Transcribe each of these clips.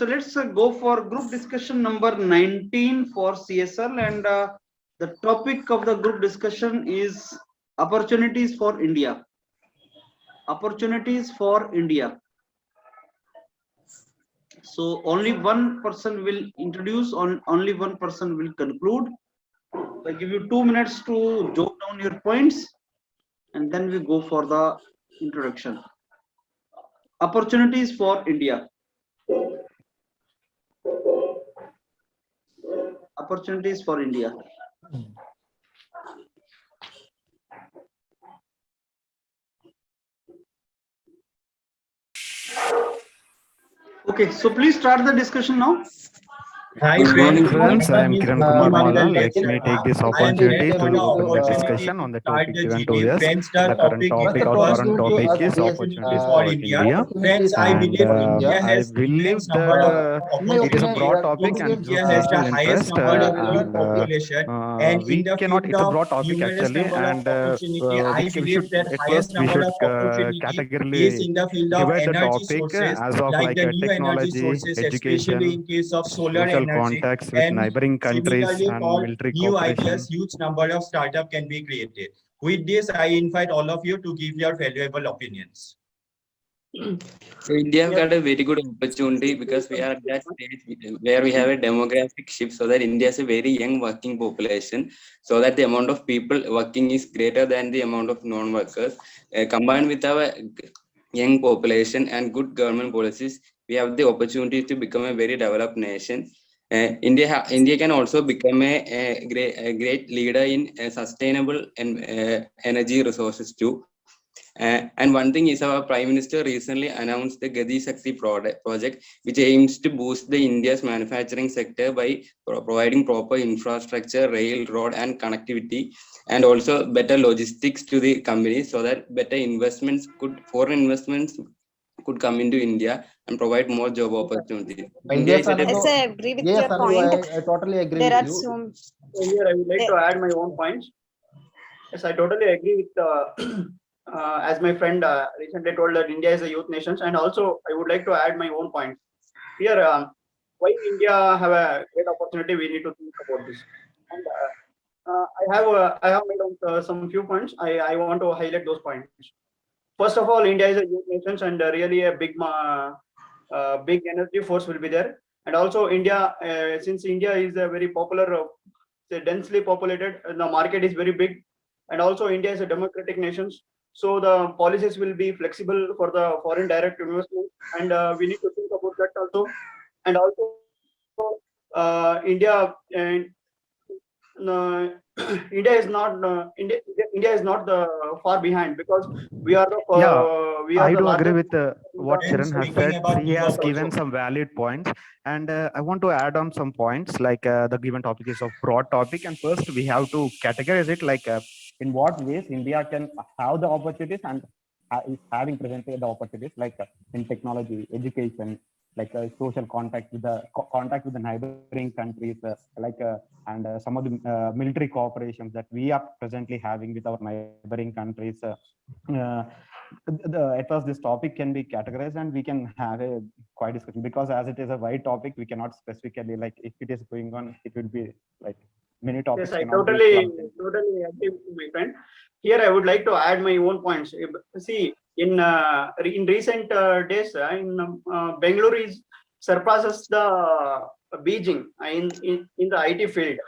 So let's go for group discussion number 19 for CSL, and the topic of the group discussion is opportunities for India. Opportunities for India. So only one person will introduce, only one person will conclude. I give you 2 minutes to jot down your points, and then we go for the introduction. Opportunities for India. Opportunities for India. Okay, so please start the discussion now. Hi friends, I am Kiran Kumar Mala. Let me take this opportunity to open the discussion on the topic given to us. The current topic is opportunities for India. Friends, I believe India has believe that it is a broad topic and India has the highest number of youth population, and we cannot. It's a broad topic actually, and I believe that highest number of opportunity is in the field of energy sources, as of like the new energy technology, sources, education, especially in case of solar social energy, contacts with and neighboring countries similarly and for military new cooperation. ideas, huge number of startup can be created. With this, I invite all of you to give your valuable opinions. So India have got a very good opportunity because we are at that stage where we have a demographic shift, so that India has a very young working population, so that the amount of people working is greater than the amount of non-workers. Combined with our young population and good government policies, we have the opportunity to become a very developed nation. India can also become a great leader in sustainable and energy resources too. And one thing is, our Prime Minister recently announced the Gati Shakti project, which aims to boost the India's manufacturing sector by providing proper infrastructure, rail, road, and connectivity, and also better logistics to the companies, so that better foreign investments could come into India and provide more job opportunities. Yes, I agree with your point. I totally agree There with are you. some. So here I would like to add my own points. Yes, I totally agree with as my friend recently told that India is a youth nation, and also I would like to add my own points. Here, why India have a great opportunity, we need to think about this. And I have made some few points. I want to highlight those points. First of all, India is a youth nation, and really a big energy force will be there. And also India, since India is a very popular, densely populated, the market is very big, and also India is a democratic nation. So the policies will be flexible for the foreign direct investment, and we need to think about that also. And also, India and India is not the far behind, because we are the I do agree with what Friends, Kiran has speaking said. about He has youth given also. some valid points, and I want to add on some points. Like the given topic is of broad topic, and first we have to categorize it, like in what ways India can have the opportunities and is having presented the opportunities, like in technology, education, like social contact with the neighboring countries, and some of the military cooperations that we are presently having with our neighboring countries. At first, this topic can be categorized, and we can have a quite discussion, because as it is a wide topic, we cannot specifically, like, if it is going on, it would be like many topics. Yes, I totally agree with my friend. Here, I would like to add my own points. See, in recent days, Bangalore surpasses the Beijing in the IT field,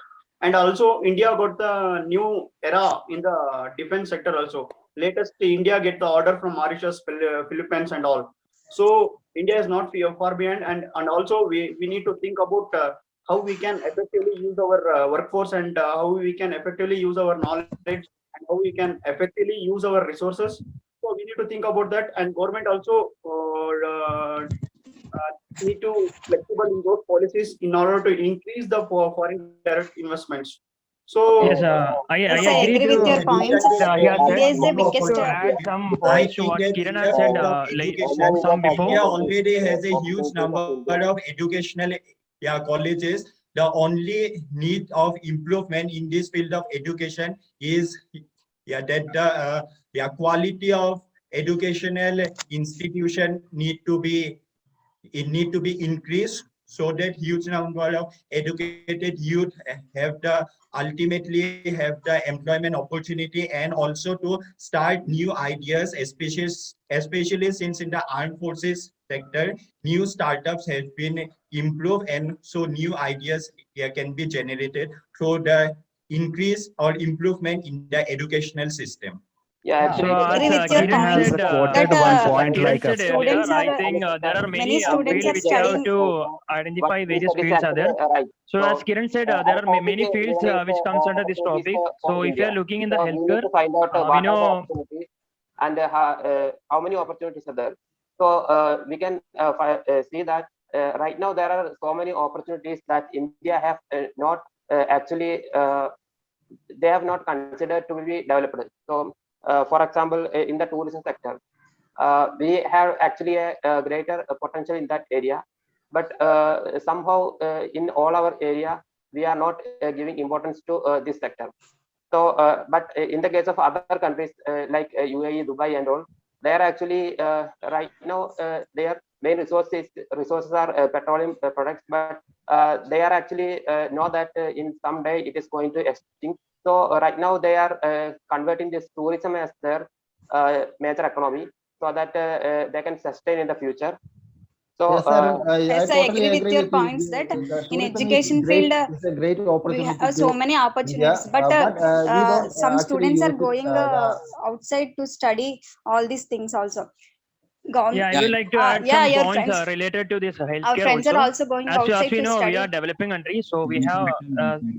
and also India got the new era in the defense sector also. Latest, India get the order from Mauritius, Philippines, and all. So India is not far behind, and also we need to think about how we can effectively use our workforce, and how we can effectively use our knowledge, and how we can effectively use our resources. So we need to think about that, and government also need to flexible in those policies in order to increase the foreign direct investments. So Yes, I agree with your points. India is the biggest. To add some points to what Kiran has said, like some before. India already has a huge number of educational colleges. The only need of improvement in this field of education is that the quality of educational institution need to be it need to be increased so that huge number of educated youth have the ultimately have the employment opportunity, and also to start new ideas, especially since in the armed forces sector new startups have been improved, and so new ideas can be generated through the increase or improvement in the educational system. I So agree as with your Kiran points said, quoted that one point Kiran like said earlier, students I are think there are many many students fields are which we have studying. to identify various fields are there. So as Kiran said, there are many fields which comes under this topic. So if you are looking in the healthcare, we know and how many opportunities are there. So we can see that right now there are so many opportunities that India have not actually they have not considered to be developed. So for example, in the tourism sector, we have actually a greater potential in that area, but somehow in all our area we are not giving importance to this sector. So, but in the case of other countries like UAE, Dubai, and all, they are actually right now their main resources are petroleum products, but they are actually know that in some day it is going to extinct. So right now they are converting this tourism as their major economy, so that they can sustain in the future. So Yes, sir. Yes, I Totally agree with your with you. points that The in tourism education is great. field It's a great we opportunity have so to many India, opportunities, but we don't some actually students are use it. going outside to study all these things also. yeah, I would like to add Yeah, some your points friends, related to this our healthcare friends are also. also going As outside we to know, we study. are developing countries, so we have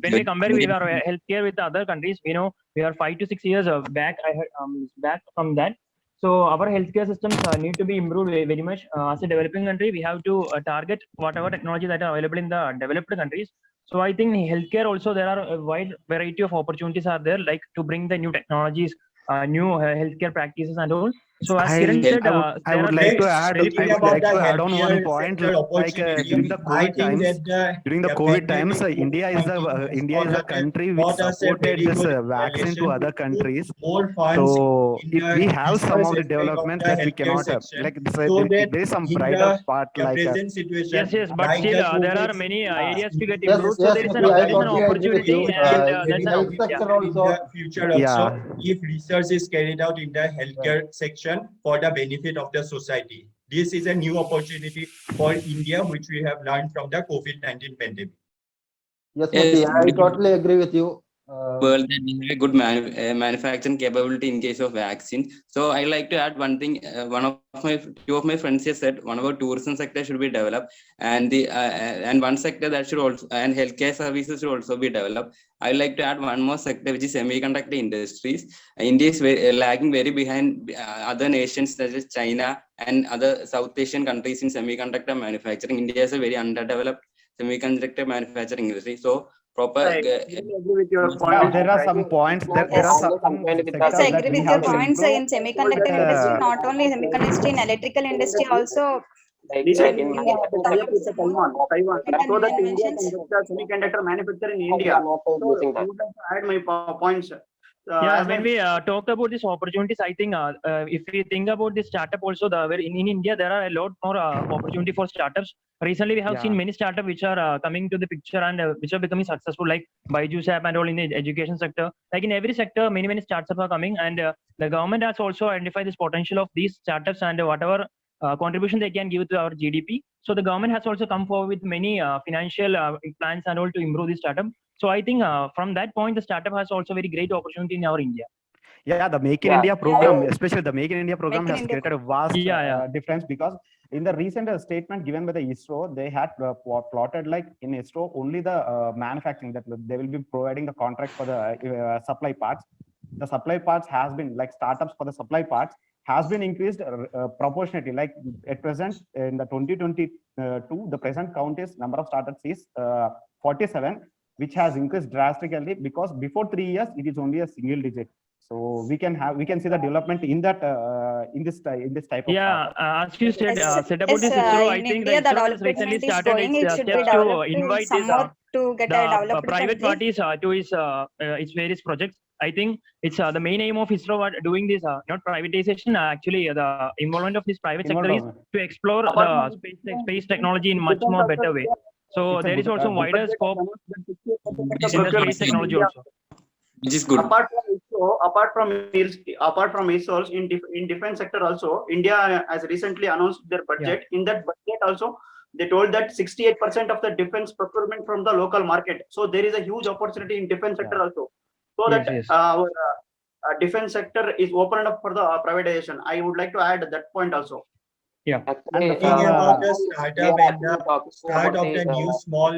when we compare with our healthcare with the other countries, we know we are 5 to 6 years back. I heard back from that. So our healthcare systems need to be improved very much. As a developing country, we have to target whatever technology that are available in the developed countries. So I think in healthcare also there are a wide variety of opportunities are there, like to bring the new technologies, new healthcare practices and all. So as Kiran said, I there would are like to Next, add speaking about the on one healthcare point sector like during opportunity, the I COVID think times. that During the the COVID times, pandemic India is COVID-19 has India is a country which taught us a supported very this good vaccine to relation other to put countries. more funds So in if the we have some research of the aspect of developments the that we healthcare cannot section, there, so that there is some in brighter part the like present yes, situation, but like still the there are COVID many areas to get Yes, improved. So yes, there is Nikhil, I an totally agree with opportunity, you. and will that's be an Health yeah. sector in also. the future also, yeah. if research is carried out in the Yeah. healthcare section for the benefit of the society. This is a new opportunity for India, which we have learned from the COVID-19 pandemic. Yes, Yes, Muti, I totally agree with you. world that we have a good manufacturing capability in case of vaccine. So I like to add one thing. Two of my friends here said one about tourism sector should be developed, and the and one sector that should also, and healthcare services should also be developed. I like to add one more sector, which is semiconductor industries. India is lagging very behind other nations such as China and other South Asian countries in semiconductor manufacturing. India is a very underdeveloped semiconductor manufacturing industry. So proper. I really agree with your Yeah, point. there are some points. There are Yes. some Yes, sectors I that agree we with your have to points improve. in semiconductor industry, not only semiconductor industry, in electrical industry also. Recently, We India has talk tied up about with the some more Taiwan, in the so new that India inventions. can get the semiconductor manufacture in India. So I would like to add my points. Yeah, As when my we talk about these opportunities, I think if we think about this startup also, in India there are a lot more opportunity for startups. Recently, we have seen many startups which are coming to the picture and which are becoming successful, like Byju's app and all in the education sector. Like in every sector, many startups are coming, and the government has also identified this potential of these startups and whatever contribution they can give to our GDP. So the government has also come forward with many financial plans and all to improve this startup. So I think from that point, the startup has also very great opportunity in our India. Yeah, the Make in India program, especially the Make in India program, Make in has India created a vast difference, because in the recent statement given by the ISRO, they had plotted like in ISRO only the manufacturing, that they will be providing the contracts for the supply parts. The supply parts has been like startups for the supply parts has been increased proportionately. Like at present in the 2022, the present count is number of startups is 47, which has increased drastically, because before 3 years it is only a single digit. So we can see the development in that in this type of yeah. As you said Yes, about this ISRO, I in think the India, the ISRO has recently development is started going. its It should be steps to developed in invite some this more to get a the developed private country. parties to its various projects. I think it's the main aim of ISRO what doing this not privatization. Actually, the involvement of this private sector is to explore Apart the from- space technology in much Defense more also, better way. So It's a there is good- also good wider budget scope announced that 68% of Which the is in the procurement space in technology India. also. which is good. Apart from ISROs in defense sector also, India has recently announced their budget. In that budget also, they told that 68% of the defense procurement from the local market. So there is a huge opportunity in defense sector also. So Yes, that yes. our defense sector is opened up for the privatization. I would like to add that point also. Actually, Talking about the we startup are and actually the talking start about of the new the small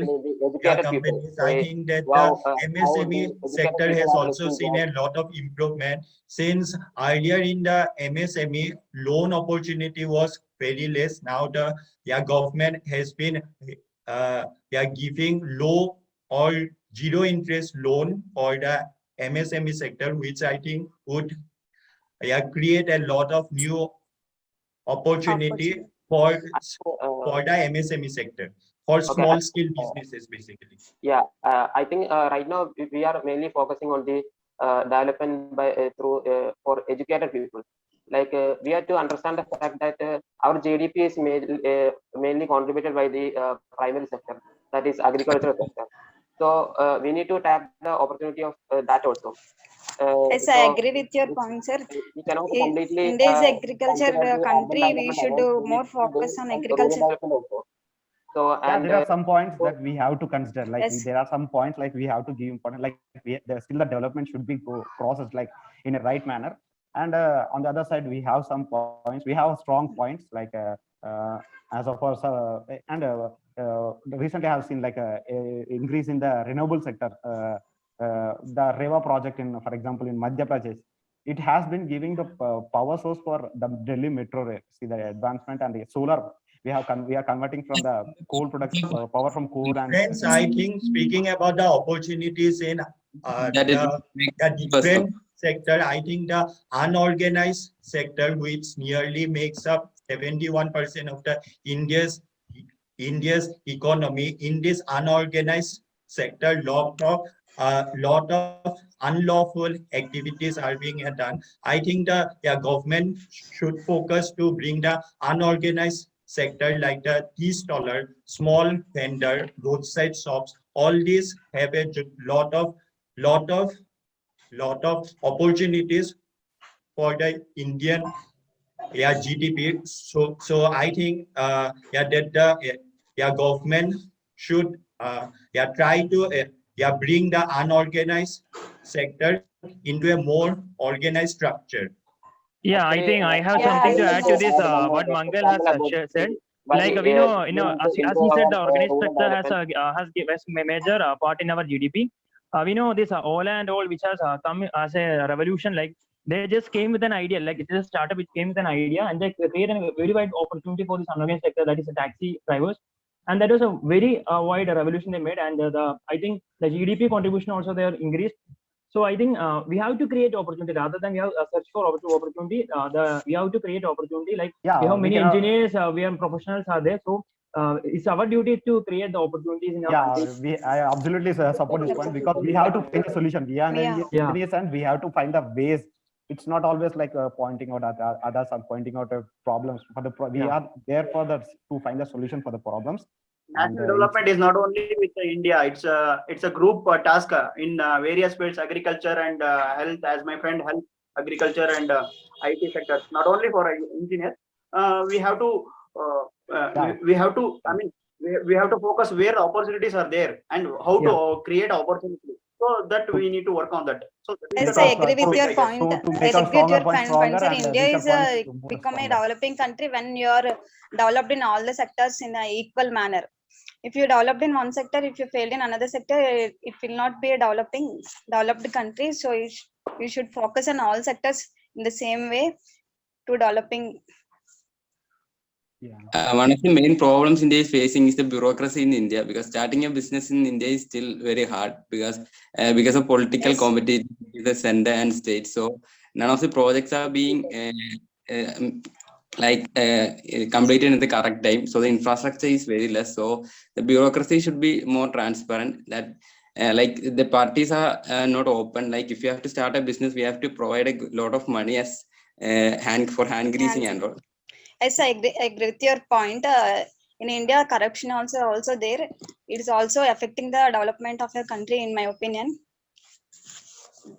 educated people. companies, I think that Wow, the how MSME the educated sector people has are also getting seen jobs. a lot of improvement since earlier in the MSME loan opportunity was very less. Now the government has been giving low or zero interest loan for the MSME sector, which I think would create a lot of new opportunity for the MSME sector, for small scale businesses basically. Yeah, I think right now we are mainly focusing on the development by through for educated people. Like we have to understand the fact that our GDP is mainly contributed by the primary sector, that is agricultural sector. So we need to tap the opportunity of that also. Yes, So I agree with your point, sir. we cannot completely India is agriculture consider the urban country. We development should alone. We more need to focus do on rural agriculture. development also. So Yeah, and there are some points that we have to consider. Like Yes. there are some points like we have to give important. Like there's still the development should be processed like in a right manner. And on the other side, we have some points. We have strong points like as of course and recently I have seen like a increase in the renewable sector. The Reva project in, for example, in Madhya Pradesh, it has been giving the power source for the Delhi metro rail. See the advancement and the solar. We are converting from the coal products power from coal and Friends, I think speaking about the opportunities in That is the different sector, I think the unorganized sector, which nearly makes up 71% of the India's economy, in this unorganized sector, lot of unlawful activities are being done. I think the government should focus to bring the unorganized sector like the tea staller, small vendor, roadside shops. All these have a lot of opportunities for the Indian GDP. So I think that the government should try to bring the unorganized sector into a more organized structure. Yeah, I think I have something to add to this. What Mangal has said. Like we know, as he said, the organized sector has major part in our GDP. We know this Ola and all, which has come as a revolution. Like they just came with an idea. Like it is a startup which came with an idea, and they created a very wide opportunity for this unorganized sector, that is the taxi drivers. And that was a very wide revolution they made. And I think the GDP contribution also there increased. So I think we have to create opportunity rather than we have search for opportunity. We have to create opportunity. Like we have many engineers, we have professionals are there. So it's our duty to create the opportunities in our country. I absolutely support this point because we have to find a solution. We are engineers and we have to find the ways. It's not always like pointing out others are pointing out problems. We are there for to find the solution for the problems. National development is not only with India. It's a group task in various fields, agriculture and health. As my friend, health, agriculture and IT sectors. Not only for engineers. We have to. We have to. I mean, we have to focus where opportunities are there and how to create opportunities. So that we need to work on that. So Yes, I agree with your point. I agree with your point, sir. India is become a developing country when you are developed in all the sectors in an equal manner. If you developed in one sector, if you failed in another sector, it will not be a developed country. So you should focus on all sectors in the same way to developing. One of the main problems India is facing is the bureaucracy in India, because starting a business in India is still very hard because of political competition with the center and state. So none of the projects are being completed in the correct time. So the infrastructure is very less. So the bureaucracy should be more transparent. That like the parties are not open. Like if you have to start a business, we have to provide a lot of money as hand greasing and all. Yes, I agree with your point. In India, corruption also there. It is also affecting the development of a country, in my opinion.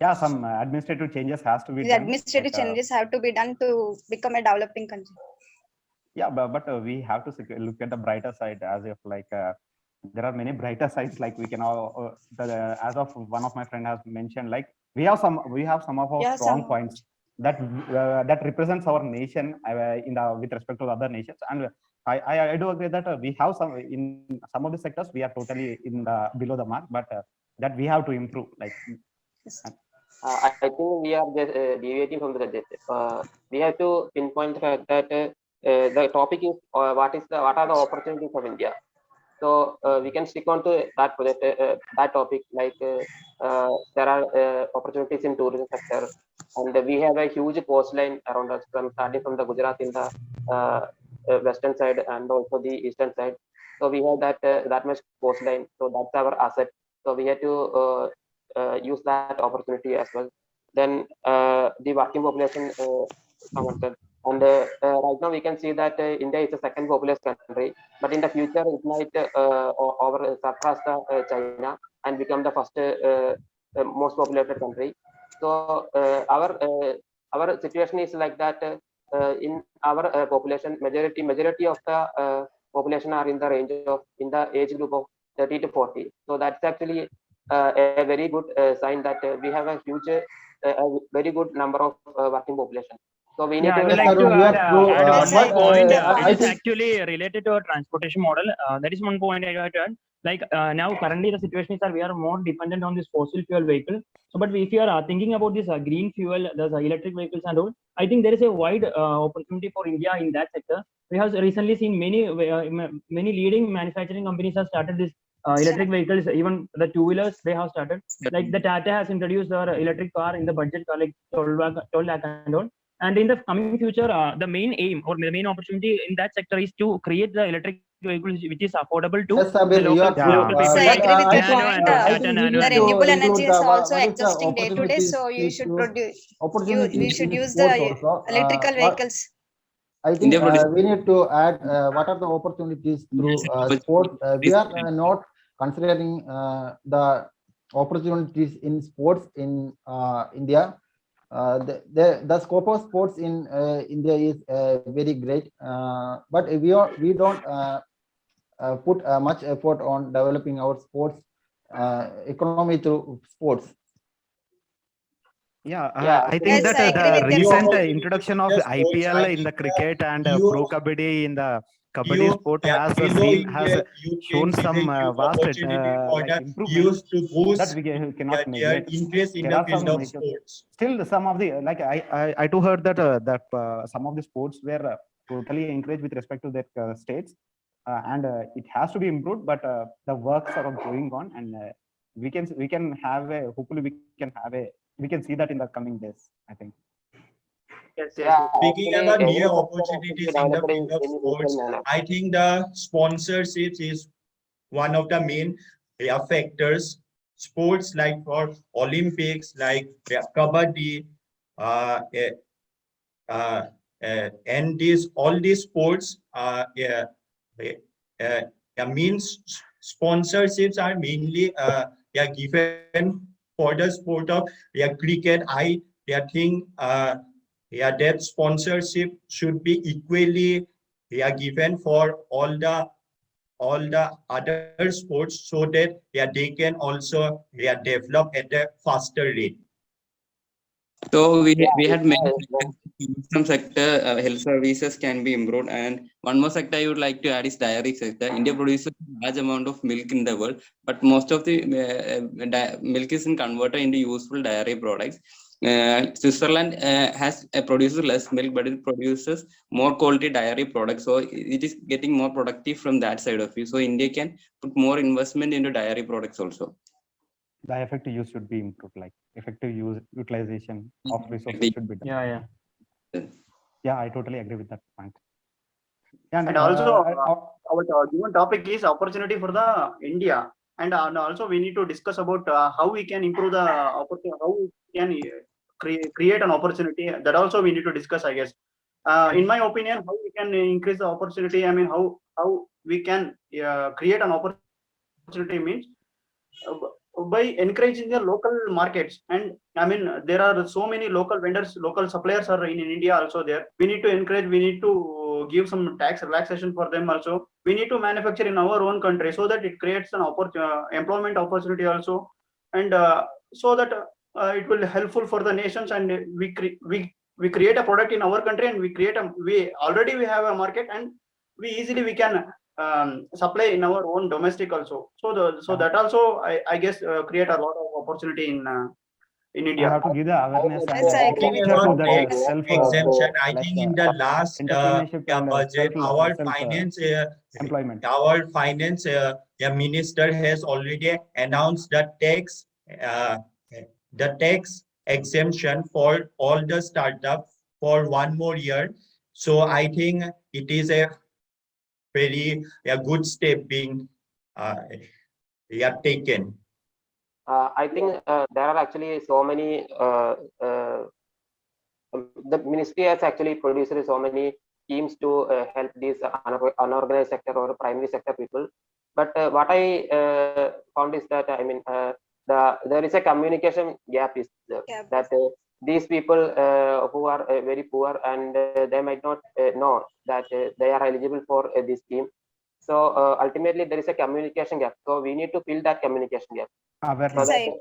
Yeah, some administrative changes has to be The done. administrative changes have to be done to become a developing country. Yeah, but we have to look at the brighter side, as if like there are many brighter sides. Like we can all, as of one of my friend has mentioned, like we have some of our strong points that that represents our nation with respect to other nations. And I do agree that we have some in some of the sectors we are totally below the mark, but that we have to improve. Like I think we are just deviating from the subject. We have to pinpoint the fact that the topic is what are the opportunities of India. So we can stick on to that project, that topic. Like there are opportunities in tourism sector, and we have a huge coastline around us, starting from the Gujarat in the western side and also the eastern side. So we have that much coastline. So that's our asset. So we have to use that opportunity as well. Then the working population, someone said, and right now we can see that India is the second populous country, but in the future it might surpass China and become the first most populated country. So our situation is like that. In our population, majority of the population are in the range of in the age group of 30 to 40. So that's actually a very good sign that we have a huge, a very good number of working population. So we need I to. would like to add one more point. I It is think actually related to our transportation model. That is one point I would add. Like now, currently the situation is that we are more dependent on this fossil fuel vehicle. So, but if you are thinking about this green fuel, the electric vehicles and all, I think there is a wide opportunity for India in that sector. We have recently seen many leading manufacturing companies have started this electric vehicles. Even the two-wheelers they have started. Like the Tata has introduced their electric car in the budget car, like 12 lakh and all. And in the coming future, the main aim or the main opportunity in that sector is to create the electric vehicles which is affordable to yes, the Sabir, you are true. local people. So I Like agree with your Nano point. and I Tata think we Nano need The and to all. renewable include energy is also what is the existing day to day, so you should opportunities should in use sports the also. electrical vehicles. I think India produces we need to add what are the opportunities through sports. We are not considering the opportunities in sports in India. The scope of sports in India is very great, but we don't put much effort on developing our sports economy through sports. Yeah, Yeah, I think Yes, that I agree the with your recent point. introduction of IPL in the cricket and Pro Kabaddi in the Kabaddi Youth, sport yeah, has below has India, you shown can see some the huge vast opportunity for like the improvements youth to that boost we cannot their neglect. interest in There the are field some of sports. still some of the like I too heard that some of the sports were totally encouraged with respect to their states, and it has to be improved, but the works are going on, and we can have a hopefully we can see that in the coming days, I think. Yes, yes. yeah, Speaking actually, about any new sector should be opportunities in the developed field of in equal sports, manner. I think the sponsorships is one of the main factors. Sports like for Olympics, like Kabaddi, uh, uh, and all these sports means sponsorships are mainly given for the sport of cricket. I think that sponsorship should be equally given for all the other sports, so that they can also develop at a faster rate. So we Yeah, had many yeah, sectors. Some sector health services can be improved, and one more sector I would like to add is dairy sector. India produces a large amount of milk in the world, but most of the milk isn't converted into useful dairy products. Switzerland produces less milk, but it produces more quality dairy products. So it is getting more productive from that side of it. So India can put more investment into dairy products also. The effective use should be improved, like effective utilization of resources should be done. Yeah, I totally agree with that point. And also our given topic is opportunity for the India, and also we need to discuss about how we can improve the opportunity, how we can create an opportunity. That also we need to discuss, I guess. In my opinion, how we can increase the opportunity. I mean, how we can create an opportunity means by encouraging the local markets. And I mean, there are so many local vendors, local suppliers are in India also there. We need to encourage, we need to give some tax relaxation for them also. We need to manufacture in our own country so that it creates an employment opportunity also. And so that it will helpful for the nations, and we create a product in our country, and we already have a market, and we can supply in our own domestic also. So that also I guess create a lot of opportunity in India. We have to give the awareness and Yes, I agree with exposure to your that point. self exemption. I like, think in the last entrepreneurship and budget, our finance employment. our finance minister has already announced the tax exemption for all the startups for 1 more year. So I think it is a very good step being taken. I think there are actually so many. The ministry has actually produced so many schemes to help these unorganized sector or primary sector people. But what I found is that I mean there is a communication gap is there, that these people who are very poor, and they might not know that they are eligible for this scheme. So ultimately there is a communication gap. So we need to fill that communication gap.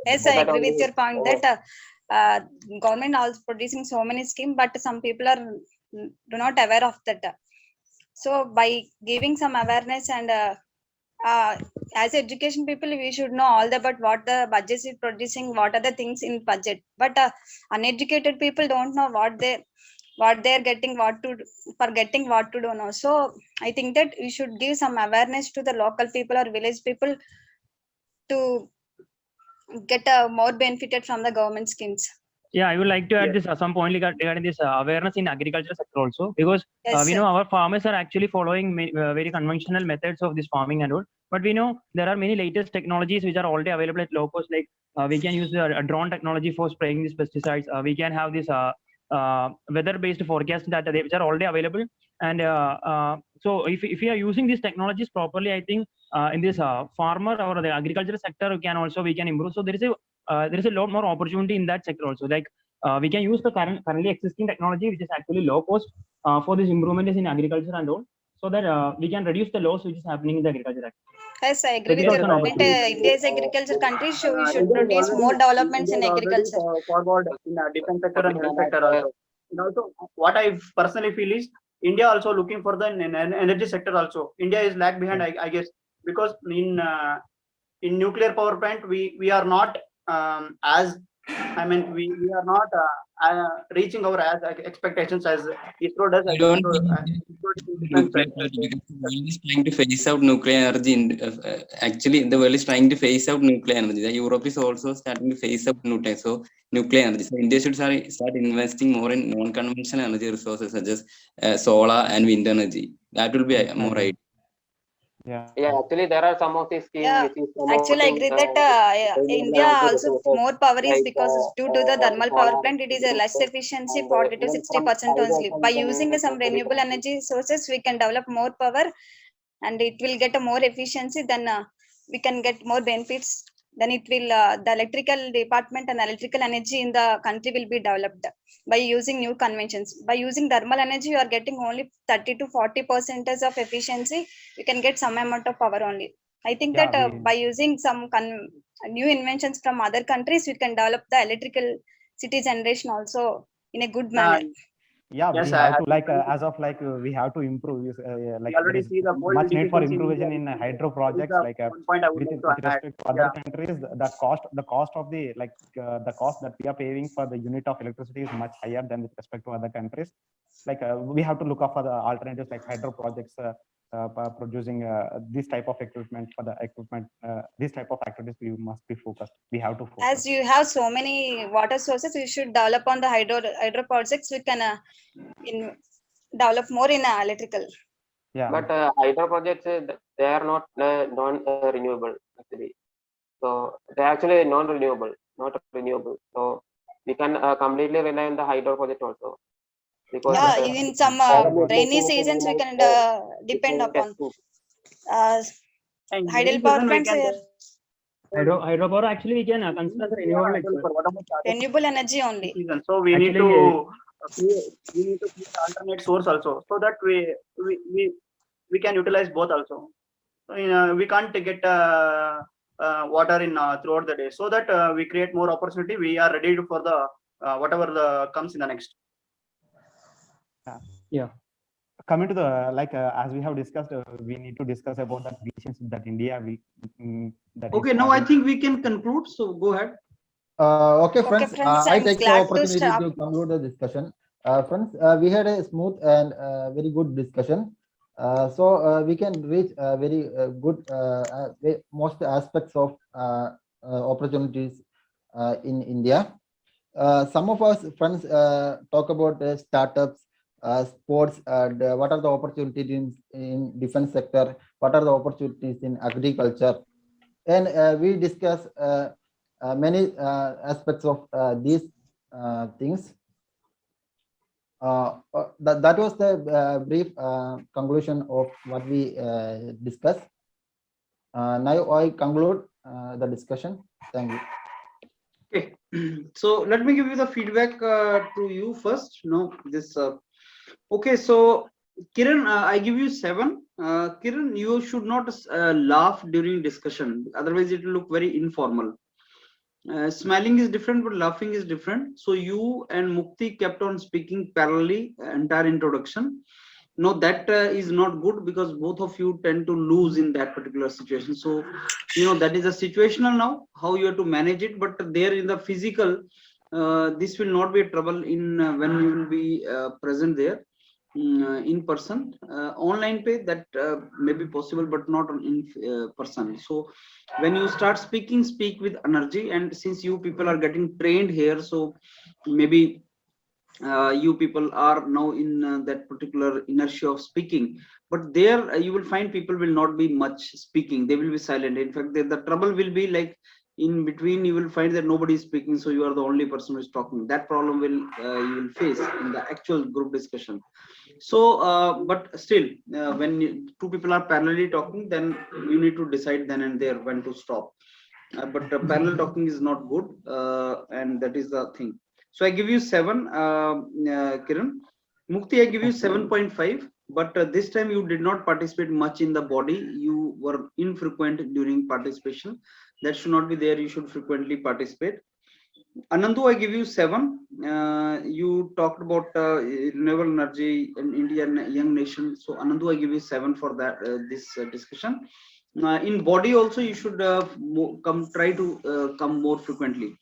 Yes, I agree with your point that government also producing so many schemes, but some people are do not aware of that. So by giving some awareness, and as education people, we should know all about what the budget is producing, what are the things in budget. But uneducated people don't know what they're getting, what to do now. So I think that we should give some awareness to the local people or village people to get more benefited from the government schemes. Yeah, I would like to add this some point regarding this awareness in agriculture sector also, because we know our farmers are actually following very conventional methods of this farming and all. But we know there are many latest technologies which are already available at low cost. Like we can use a drone technology for spraying these pesticides. We can have this weather-based forecast data which are already available. And so if we are using these technologies properly, I think in this farmer or the agricultural sector we can improve. So there is a lot more opportunity in that sector also. Like we can use the currently existing technology which is actually low cost for this improvement in agriculture and all, so that we can reduce the loss which is happening in the agriculture sector. Yes, I agree with your point. India is agriculture country, so we should produce more developments in agriculture. Forward in defense sector and health sector also. And also, what I personally feel is India also looking for the energy sector also. India is lag behind, I guess, because in nuclear power plant we are not as I mean we are not reaching our expectations as ISRO does. I don't think nuclear power, because the world is trying to phase out nuclear energy. Actually, the world is trying to phase out nuclear energy. Europe is also starting to phase out nuclear energy. So India should start investing more in non-conventional energy resources such as solar and wind energy. That will be more right. Yeah, actually there are some of these schemes. Yeah, actually I agree that India also more power is because due to the thermal power plant, it is a less efficiency, 40 to 60% only. By using some renewable energy sources, we can develop more power, and it will get a more efficiency. Then we can get more benefits. Then it will the electrical department and electrical energy in the country will be developed by using new conventions. By using thermal energy, you are getting only 30 to 40% of efficiency. You can get some amount of power only. I think that by using some new inventions from other countries, we can develop the electrical city generation also in a good manner. Yeah, Yes, we have to we have to improve. Like there is much need for improvement in hydro projects. Like with respect to other countries, the cost of the the cost that we are paying for the unit of electricity is much higher than with respect to other countries. Like we have to look up for the alternatives like hydro projects. Producing this type of equipment this type of activities we must be focused. We have to focus. As you have so many water sources, we should develop on the hydro projects. We can develop more in electrical. Yeah. But hydro projects, they are not non-renewable actually. So they're actually non-renewable, not renewable. So we can completely rely on the hydro project also. Because yeah, in some rainy seasons we can depend upon And hydel rainy power season we plants can are Hydropower actually we can consider the renewable like for whatever charges renewable energy only. season. So we need Actually, to create alternate source also, so that we can utilize both also. So, we can't get water in throughout the day, so that we create more opportunity. We are ready for the whatever the comes in the next. yeah. Coming to the as we have discussed, we need to discuss about the relationship that India will. That Okay, is now I having. think we can conclude. So go ahead. Okay, Okay, friends, friends, I I'm take the glad to opportunity stop. to conclude the discussion. Friends, we had a smooth and very good discussion. So we can reach very good most aspects of opportunities in India. Some of us friends talk about startups, sports, and what are the opportunities in defense sector, what are the opportunities in agriculture, and we discuss many aspects of these things. That was the brief conclusion of what we discussed. Now I conclude the discussion. Thank you. Okay, so let me give you the feedback to you first. No, this. Okay, so Kiran, I give you 7. Kiran, you should not laugh during discussion. Otherwise, it will look very informal. Smiling is different, but laughing is different. So you and Mukti kept on speaking parallelly entire introduction. No, that is not good, because both of you tend to lose in that particular situation. So that is a situational now, how you have to manage it. But there in the physical, this will not be a trouble in when you will be present there in person. Online pay, that may be possible, but not in person. So when you start speaking, speak with energy. And since you people are getting trained here, so maybe you people are now in that particular inertia of speaking, but there you will find people will not be much speaking. They will be silent. In fact, the trouble will be like in between, you will find that nobody is speaking, so you are the only person who is talking. That problem will you will face in the actual group discussion. So but still, when two people are parallelly talking, then you need to decide then and there when to stop. But parallel talking is not good, and that is the thing. So I give you 7, Kiran. Mukti, I give you 7.5, but this time you did not participate much in the body. You were infrequent during participation. That should not be there. You should frequently participate. Anandu, I give you 7. You talked about renewable energy in India and young nation. So Anandu, I give you 7 for that this discussion. In body also, you should try to come more frequently.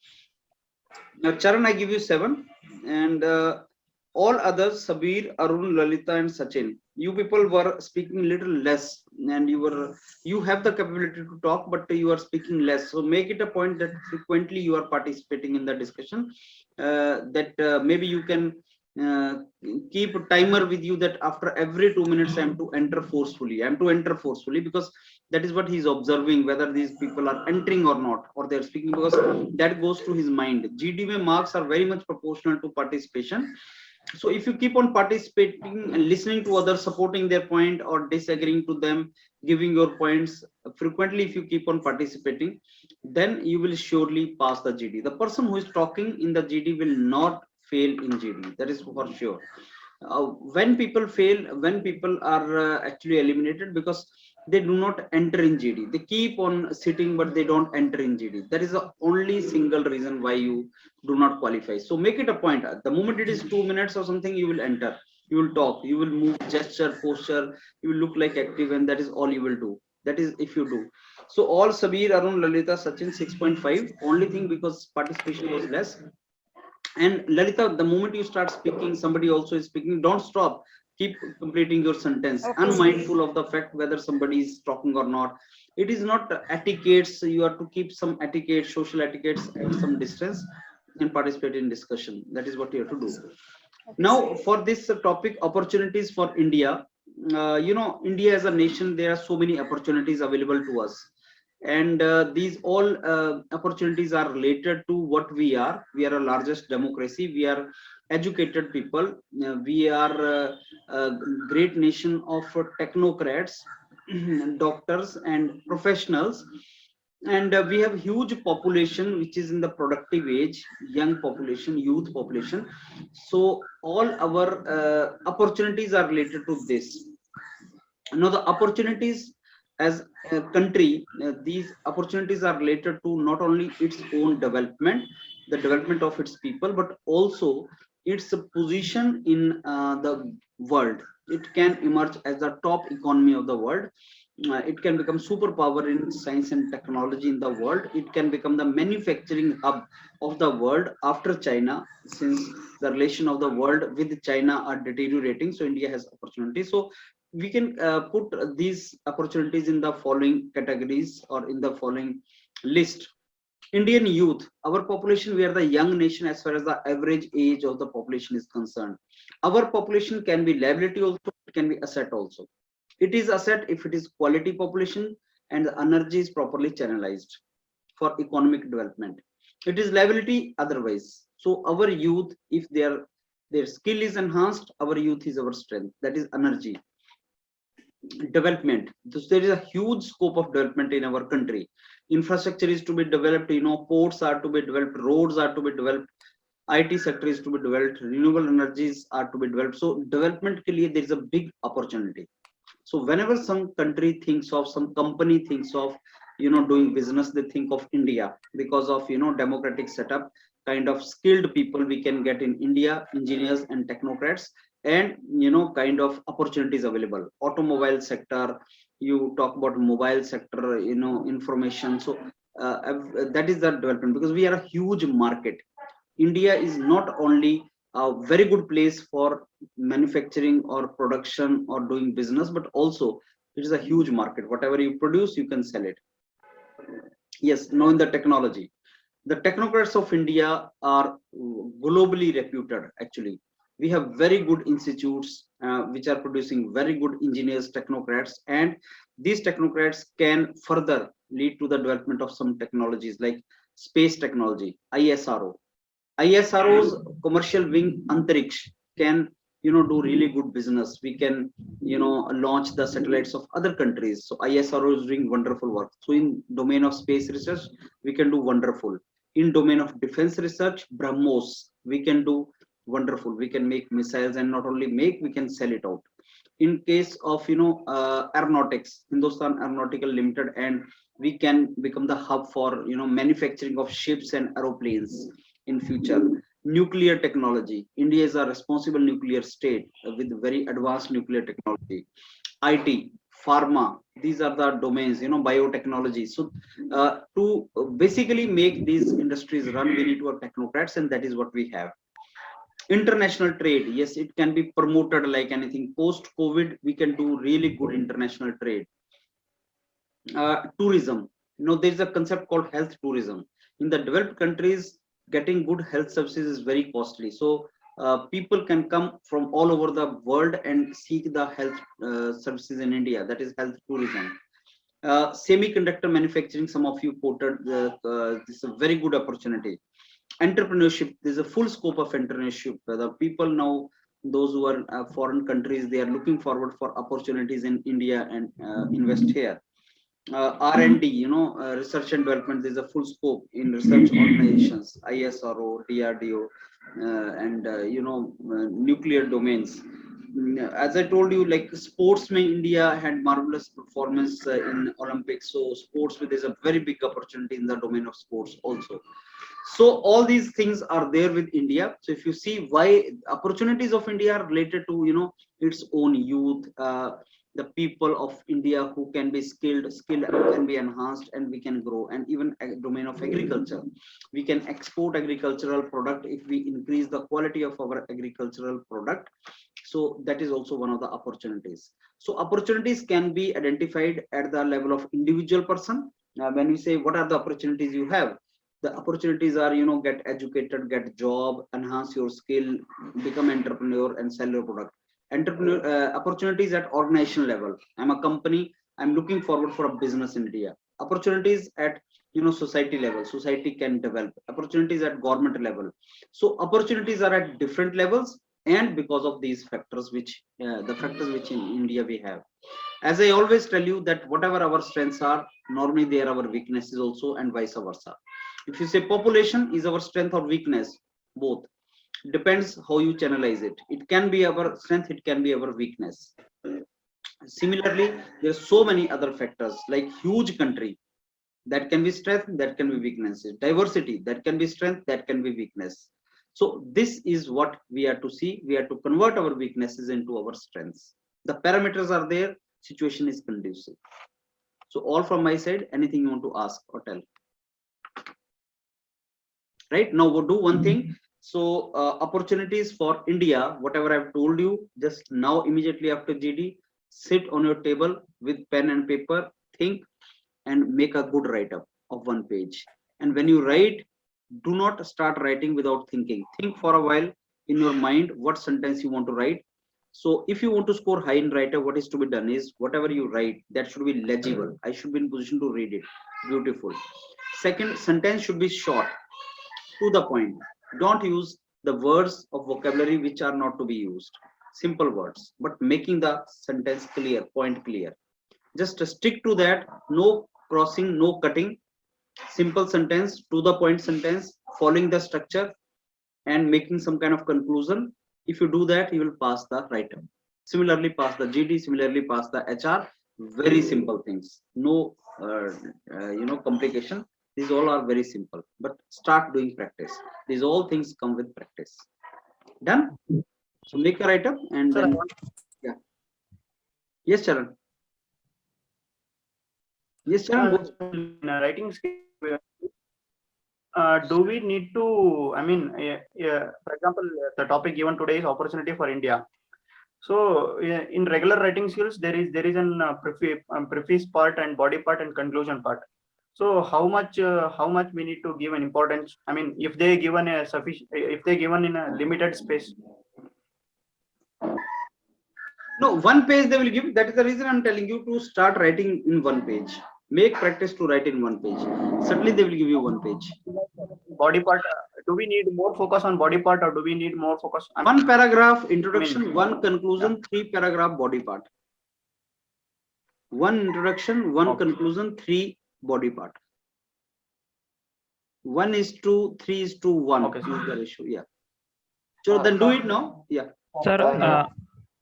Now, Charan, I give you 7, and all others, Sabir, Arun, Lalita, and Sachin, you people were speaking little less, and you have the capability to talk, but you are speaking less. So make it a point that frequently you are participating in the discussion. That maybe you can keep a timer with you, that after every 2 minutes I am to enter forcefully. I am to enter forcefully, because that is what he is observing, whether these people are entering or not, or they are speaking, because that goes to his mind. GDMA marks are very much proportional to participation. So if you keep on participating and listening to others, supporting their point or disagreeing to them, giving your points frequently, if you keep on participating, then you will surely pass the GD. The person who is talking in the GD will not fail in GD. That is for sure. When people fail, when people are actually eliminated, because they do not enter in GD. They keep on sitting, but they don't enter in GD. That is the only single reason why you do not qualify. So make it a point. The moment it is 2 minutes or something, you will enter. You will talk. You will move, gesture, posture. You will look like active, and that is all you will do. That is if you do. So all Sabir, Arun, Lalita, Sachin 6.5. Only thing, because participation was less. And Lalita, the moment you start speaking, somebody also is speaking. Don't stop. Keep completing your sentence, Okay. unmindful of the fact whether somebody is talking or not. It is not etiquettes. You have to keep some etiquette, social etiquettes at some distance, and participate in discussion. That is what you have to do. Now, for this topic, opportunities for India. India as a nation, there are so many opportunities available to us. And these all opportunities are related to what we are. We are a largest democracy. We are educated people. We are a great nation of technocrats, doctors and professionals. And we have huge population which is in the productive age, young population, youth population. So all our opportunities are related to this. Now the opportunities as a country, these opportunities are related to not only its own development, the development of its people, but also its position in the world. It can emerge as the top economy of the world. It can become superpower in science and technology in the world. It can become the manufacturing hub of the world after China, since the relation of the world with China are deteriorating. So India has opportunities. So we can put these opportunities in the following categories or in the following list. Indian youth, our population, we are the young nation as far as the average age of the population is concerned. Our population can be liability also, it can be asset also. It is asset if it is quality population and the energy is properly channelized for economic development. It is liability otherwise. So our youth, if their skill is enhanced, our youth is our strength. That is energy. Development. There is a huge scope of development in our country. Infrastructure is to be developed, ports are to be developed, roads are to be developed, IT sector is to be developed, renewable energies are to be developed. So development ke liye there is a big opportunity. So whenever some country thinks of, some company thinks of, doing business, they think of India because of, democratic setup, kind of skilled people we can get in India, engineers and technocrats, and kind of opportunities available. Automobile sector, you talk about mobile sector, information. So that is the development, because we are a huge market. India is not only a very good place for manufacturing or production or doing business, but also it is a huge market. Whatever you produce, you can sell it. Yes, knowing the technology, the technocrats of India are globally reputed. Actually, we have very good institutes which are producing very good engineers, technocrats, and these technocrats can further lead to the development of some technologies like space technology. ISRO's commercial wing Antariksh can do really good business. We can launch the satellites of other countries. So ISRO is doing wonderful work. So in domain of space research, we can do wonderful. In domain of defense research, BrahMos, we can do wonderful. We can make missiles, and not only make, we can sell it out. In case of aeronautics, Hindustan Aeronautical Limited, and we can become the hub for manufacturing of ships and aeroplanes in future. Nuclear technology, India is a responsible nuclear state with very advanced nuclear technology. IT, pharma, these are the domains, biotechnology. So to basically make these industries run, we need to have technocrats, and that is what we have. International trade, yes, it can be promoted like anything. Post COVID, we can do really good international trade. Tourism, there's a concept called health tourism. In the developed countries, getting good health services is very costly. So people can come from all over the world and seek the health services in India. That is health tourism. Semiconductor manufacturing, some of you quoted, this is a very good opportunity. Entrepreneurship, there's a full scope of entrepreneurship. The people now, those who are foreign countries, they are looking forward for opportunities in India and invest here. R&D, research and development, there's a full scope in research organizations, ISRO, DRDO, and nuclear domains. As I told you, like sports, India had marvelous performance in Olympics. So sports, there's a very big opportunity in the domain of sports also. So all these things are there with India. So if you see why opportunities of India are related to its own youth, the people of India who can be skilled can be enhanced, and we can grow. And even a domain of agriculture, we can export agricultural product if we increase the quality of our agricultural product. So that is also one of the opportunities. So opportunities can be identified at the level of individual person. When we say what are the opportunities you have, the opportunities are get educated, get job, enhance your skill, become entrepreneur, and sell your product. Opportunities at organizational level. I'm a company, I'm looking forward for a business in India. opportunities at society level, society can develop opportunities at government level. So opportunities are at different levels, and because of these factors which the factors which in India we have. As I always tell you that whatever our strengths are, normally they are our weaknesses also, and vice versa. If you say population is our strength or weakness, both depends how you channelize it. It can be our strength, it can be our weakness. Similarly, there's so many other factors like huge country, that can be strength, that can be weaknesses. Diversity, that can be strength, that can be weakness. So this is what we are to see. We are to convert our weaknesses into our strengths. The parameters are there, situation is conducive. So all from my side, anything you want to ask or tell? Right, now we'll do one thing. So opportunities for India, whatever I've told you, just now immediately after GD, sit on your table with pen and paper, think and make a good write-up of 1 page. And when you write, do not start writing without thinking. Think for a while in your mind what sentence you want to write. So if you want to score high in write-up, what is to be done is whatever you write, that should be legible. I should be in position to read it. Beautiful. Second, sentence should be short, to the point. Don't use the words of vocabulary which are not to be used. Simple words, but making the sentence clear, point clear. Just stick to that. No crossing, no cutting. Simple sentence, to the point sentence, following the structure and making some kind of conclusion. If you do that, you will pass the write-up. Similarly, pass the GD. Similarly, pass the HR. Very simple things. No, complication. These all are very simple. But start doing practice. These all things come with practice. Done. So make a write-up and Sir, then. Yeah. Yes, Charan. Yes, Charan. Writing skill. Do we need to, for example, the topic given today is opportunity for India. So in regular writing skills, there is an preface part and body part and conclusion part. So how much we need to give an importance? I mean, if they given a sufficient, if they given in a limited space. No, 1 page they will give. That is the reason I'm telling you to start writing in 1 page. Make practice to write in 1 page. Certainly they will give you 1 page. Body part, do we need more focus on body part or do we need more focus on 1 paragraph introduction, 1 conclusion, 3 paragraph body part. 1 introduction, 1 conclusion, 3 body part. 1:3:1. Okay, is the ratio. Yeah. So then do it now. Yeah.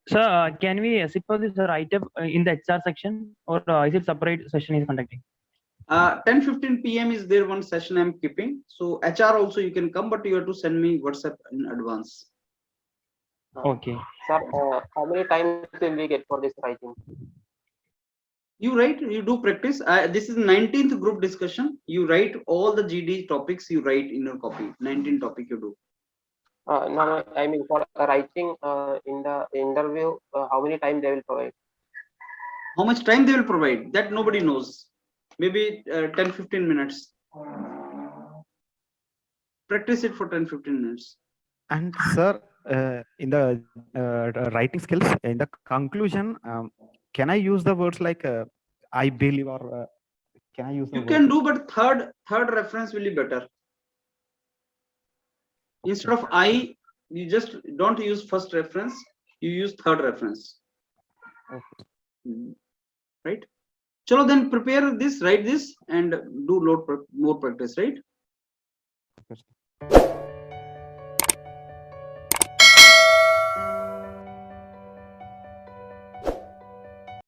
Sir, can we sit for this write-up in the HR section, or is it separate session is conducting? 10:15 PM is there one session I'm keeping. So HR also you can come, but you have to send me WhatsApp in advance. Okay. Sir, how many times will we get for this writing? You write, you do practice. This is 19th group discussion. You write all the GD topics you write in your copy. 19 topic you do. No, I mean for writing in the interview, how many time they will provide? How much time they will provide? That nobody knows. Maybe 10-15 minutes. Practice it for 10-15 minutes. And sir, in the writing skills, in the conclusion, can I use the words like I believe, or can I use the You can do, but third reference will be better. Instead of I, you just don't use first reference, you use third reference. Okay. Right? Chalo, then prepare this, write this, and do more practice, right? Okay.